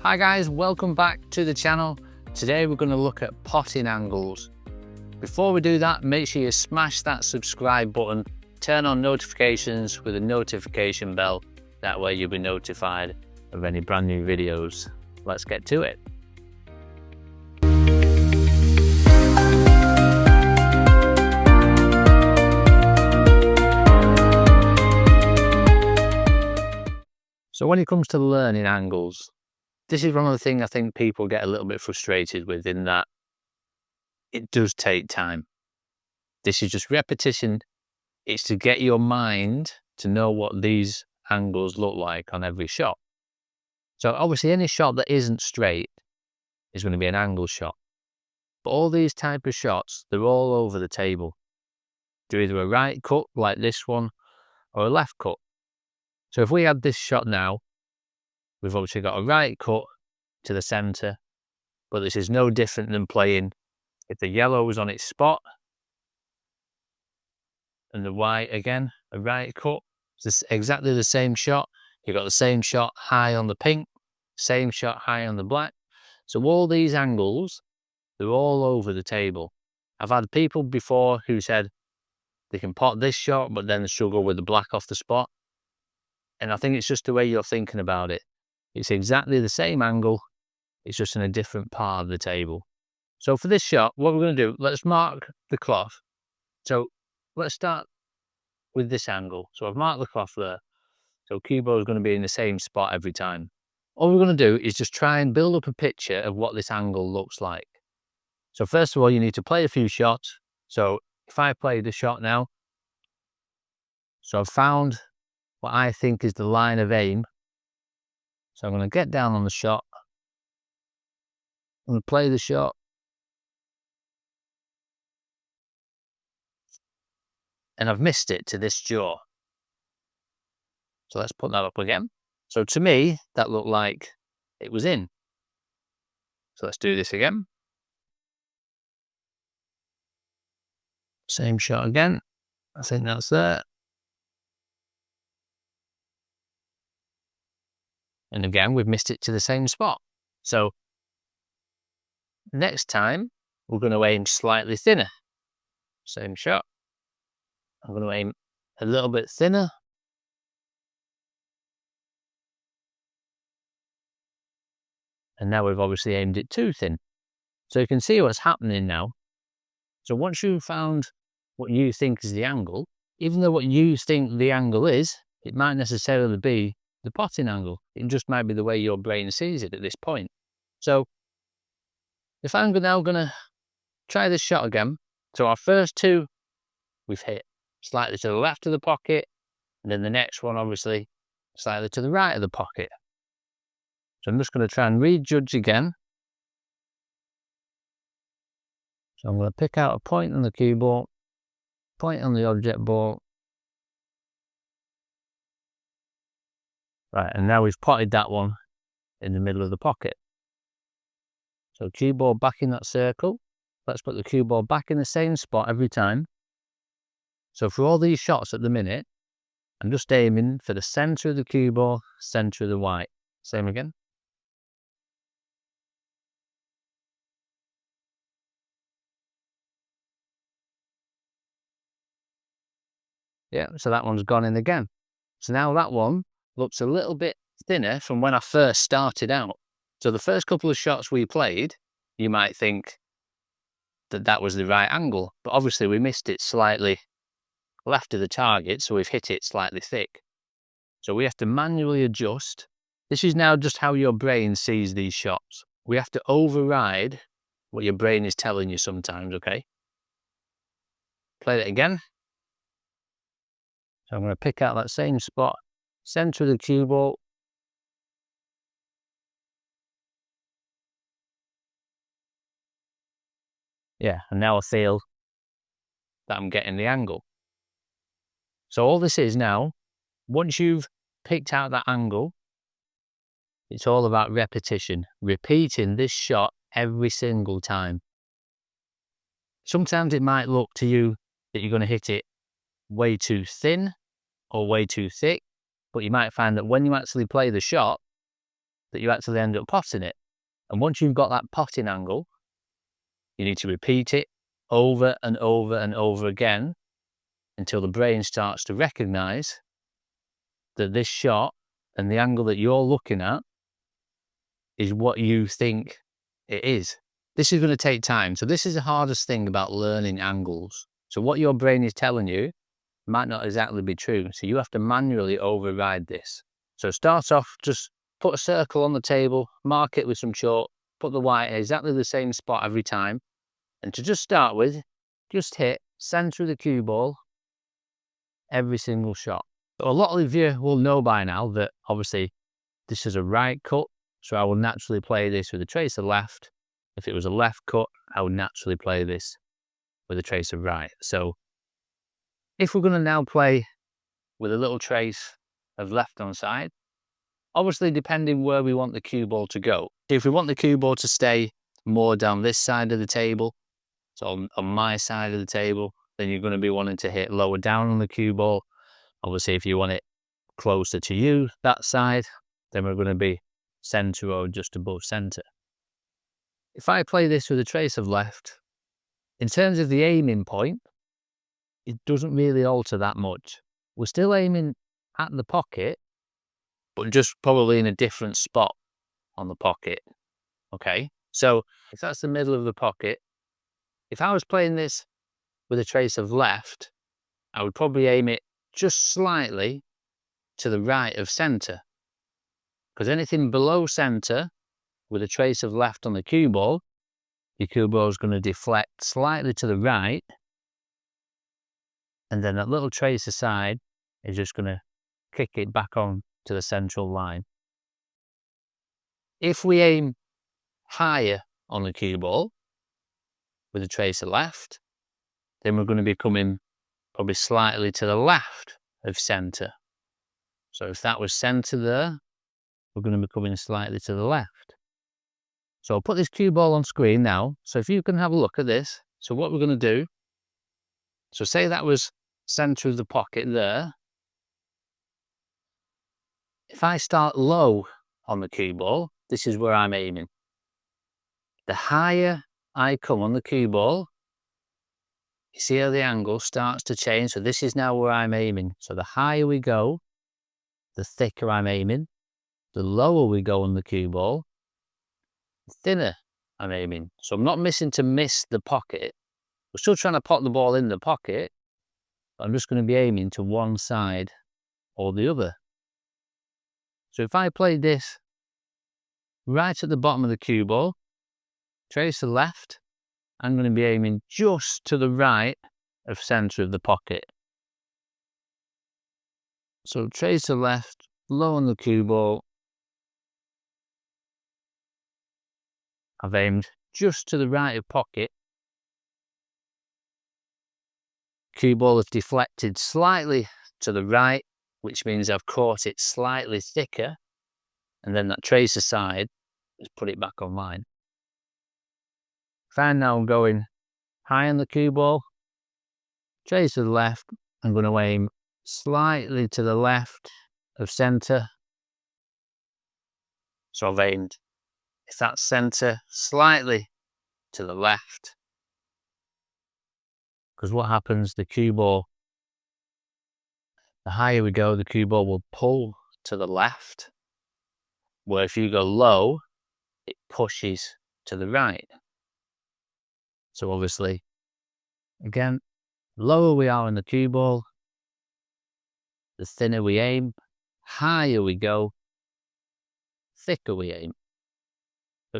Hi guys, welcome back to the channel. Today we're going to look at potting angles. Before we do that, make sure you smash that subscribe button, turn on notifications with a notification bell. That way you'll be notified of any brand new videos. Let's get to it. So when it comes to learning angles, this is one of the things I think people get a little bit frustrated with, in that it does take time. This is just repetition. It's to get your mind to know what these angles look like on every shot. So obviously any shot that isn't straight is going to be an angle shot. But all these type of shots, they're all over the table. They're either a right cut like this one or a left cut. So if we had this shot now, we've obviously got a right cut to the centre, but this is no different than playing if the yellow was on its spot and the white again, a right cut. It's exactly the same shot. You've got the same shot high on the pink, same shot high on the black. So all these angles, they're all over the table. I've had people before who said they can pot this shot, but then struggle with the black off the spot. And I think it's just the way you're thinking about it. It's exactly the same angle, it's just in a different part of the table. So for this shot, what we're going to do, let's mark the cloth. So let's start with this angle. So I've marked the cloth there. So cue ball is going to be in the same spot every time. All we're going to do is just try and build up a picture of what this angle looks like. So first of all, you need to play a few shots. So if I play the shot now, so I've found what I think is the line of aim. So I'm going to get down on the shot. I'm going to play the shot. And I've missed it to this jaw. So let's put that up again. So to me, that looked like it was in. So let's do this again. Same shot again. I think that's there. And again, we've missed it to the same spot. So next time, we're going to aim slightly thinner. Same shot. I'm going to aim a little bit thinner. And now we've obviously aimed it too thin. So you can see what's happening now. So once you've found what you think is the angle, even though what you think the angle is, it might necessarily be the potting angle. It just might be the way your brain sees it at this point. So if I'm now going to try this shot again, so our first two we've hit slightly to the left of the pocket, and then the next one obviously slightly to the right of the pocket. So I'm just going to try and rejudge again. So I'm going to pick out a point on the cue ball, point on the object ball. Right, and now we've potted that one in the middle of the pocket. So cue ball back in that circle. Let's put the cue ball back in the same spot every time. So for all these shots at the minute, I'm just aiming for the centre of the cue ball, centre of the white. Same again. Yeah, so that one's gone in again. So now that one looks a little bit thinner from when I first started out. So the first couple of shots we played, you might think that that was the right angle, but obviously we missed it slightly left of the target, so we've hit it slightly thick. So we have to manually adjust. This is now just how your brain sees these shots. We have to override what your brain is telling you sometimes, okay? Play that again. So I'm going to pick out that same spot, centre of the cue ball. Yeah, and now I feel that I'm getting the angle. So all this is now, once you've picked out that angle, it's all about repetition, repeating this shot every single time. Sometimes it might look to you that you're going to hit it way too thin or way too thick, but you might find that when you actually play the shot, that you actually end up potting it. And once you've got that potting angle, you need to repeat it over and over and over again until the brain starts to recognize that this shot and the angle that you're looking at is what you think it is. This is going to take time. So this is the hardest thing about learning angles. So what your brain is telling you might not exactly be true. So you have to manually override this. So start off, just put a circle on the table, mark it with some chalk, put the white at exactly the same spot every time. And to just start with, just hit center of the cue ball every single shot. So a lot of you will know by now that obviously this is a right cut. So I will naturally play this with a trace of left. If it was a left cut, I would naturally play this with a trace of right. So if we're going to now play with a little trace of left on side, obviously depending where we want the cue ball to go. If we want the cue ball to stay more down this side of the table, so on my side of the table, then you're going to be wanting to hit lower down on the cue ball. Obviously, if you want it closer to you, that side, then we're going to be center or just above center. If I play this with a trace of left, in terms of the aiming point, it doesn't really alter that much. We're still aiming at the pocket, but just probably in a different spot on the pocket. Okay, so if that's the middle of the pocket, if I was playing this with a trace of left, I would probably aim it just slightly to the right of center, because anything below center with a trace of left on the cue ball, your cue ball is going to deflect slightly to the right, and then that little trace aside is just going to kick it back on to the central line. If we aim higher on the cue ball with a trace of left, then we're going to be coming probably slightly to the left of center. So if that was center there, we're going to be coming slightly to the left. So I'll put this cue ball on screen now. So if you can have a look at this. So what we're going to do, so say that was center of the pocket there. If I start low on the cue ball, this is where I'm aiming. The higher I come on the cue ball, you see how the angle starts to change. So this is now where I'm aiming. So the higher we go, the thicker I'm aiming. The lower we go on the cue ball, the thinner I'm aiming. So I'm not missing to miss the pocket. We're still trying to pot the ball in the pocket, but I'm just going to be aiming to one side or the other. So if I play this right at the bottom of the cue ball, trace the left, I'm going to be aiming just to the right of center of the pocket. So trace the left, low on the cue ball. I've aimed just to the right of pocket. Cue ball is deflected slightly to the right, which means I've caught it slightly thicker, and then that trace aside has put it back on line. If I'm now going high on the cue ball, trace to the left, I'm going to aim slightly to the left of center. So I've aimed, if that's center, slightly to the left. Because what happens, the cue ball, the higher we go, the cue ball will pull to the left. Where if you go low, it pushes to the right. So obviously, again, lower we are on the cue ball, the thinner we aim, higher we go, thicker we aim.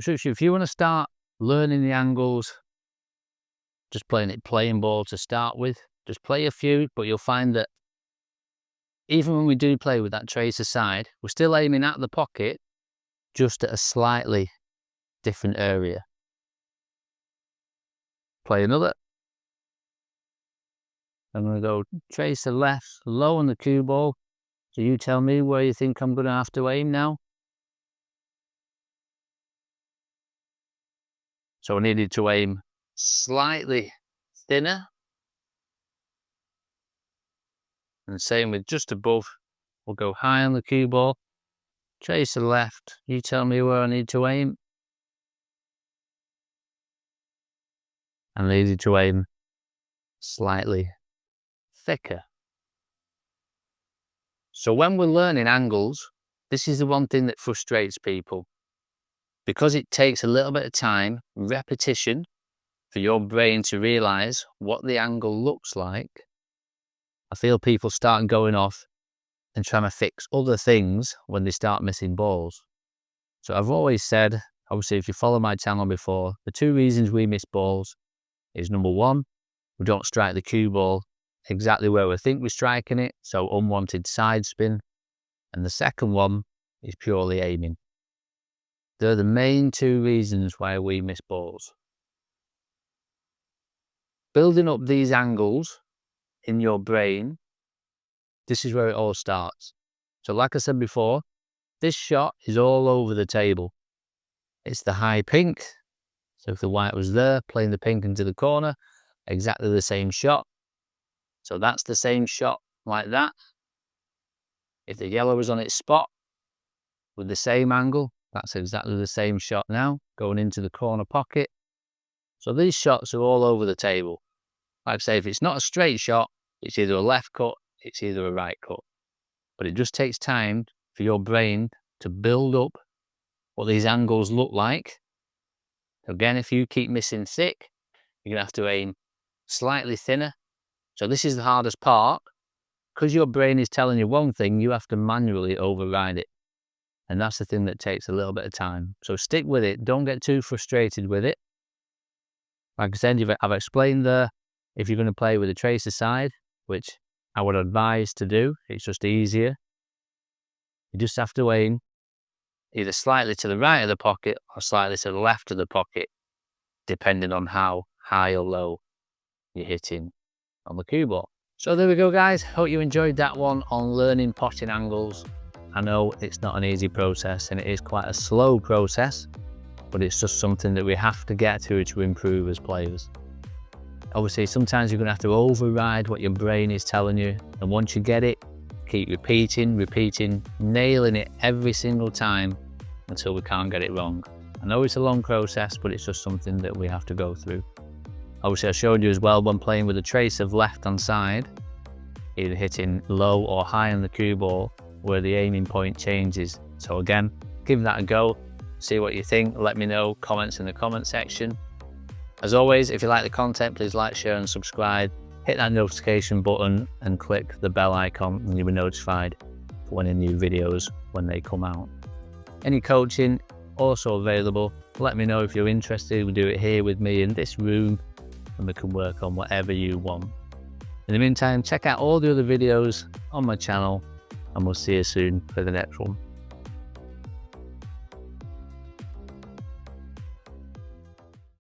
So if you want to start learning the angles, just playing it plain ball to start with, just play a few, but you'll find that even when we do play with that trace aside, we're still aiming at the pocket, just at a slightly different area. Play another. I'm going to go trace the left, low on the cue ball. So you tell me where you think I'm going to have to aim now. So I needed to aim slightly thinner. And same with just above. We'll go high on the cue ball. Trace to the left. You tell me where I need to aim. And I need to aim slightly thicker. So when we're learning angles, this is the one thing that frustrates people. Because it takes a little bit of time, repetition, for your brain to realise what the angle looks like, I feel people start going off and trying to fix other things when they start missing balls. So I've always said, obviously if you follow my channel before, the 2 reasons we miss balls is number 1, we don't strike the cue ball exactly where we think we're striking it, so unwanted side spin. And the second one is purely aiming. They're the main 2 reasons why we miss balls. Building up these angles in your brain, this is where it all starts. So like I said before, this shot is all over the table. It's the high pink. So if the white was there, playing the pink into the corner, exactly the same shot. So that's the same shot like that. If the yellow was on its spot with the same angle, that's exactly the same shot now, going into the corner pocket. So these shots are all over the table. Like I say, if it's not a straight shot, it's either a left cut, it's either a right cut. But it just takes time for your brain to build up what these angles look like. Again, if you keep missing thick, you're going to have to aim slightly thinner. So this is the hardest part. Because your brain is telling you one thing, you have to manually override it. And that's the thing that takes a little bit of time. So stick with it. Don't get too frustrated with it. Like I said, I've explained there, if you're going to play with a tracer side, which I would advise to do, it's just easier. You just have to aim either slightly to the right of the pocket or slightly to the left of the pocket, depending on how high or low you're hitting on the cue ball. So there we go, guys. Hope you enjoyed that one on learning potting angles. I know it's not an easy process and it is quite a slow process, but it's just something that we have to get to improve as players. Obviously, sometimes you're going to have to override what your brain is telling you, and once you get it, keep repeating, nailing it every single time until we can't get it wrong. I know it's a long process, but it's just something that we have to go through. Obviously, I showed you as well when playing with a trace of left hand side, either hitting low or high on the cue ball, where the aiming point changes. So again, give that a go, see what you think, let me know, comments in the comment section. As always, if you like the content, please like, share and subscribe. Hit that notification button and click the bell icon and you'll be notified for any new videos when they come out. Any coaching also available. Let me know if you're interested. We'll do it here with me in this room and we can work on whatever you want. In the meantime, check out all the other videos on my channel and we'll see you soon for the next one.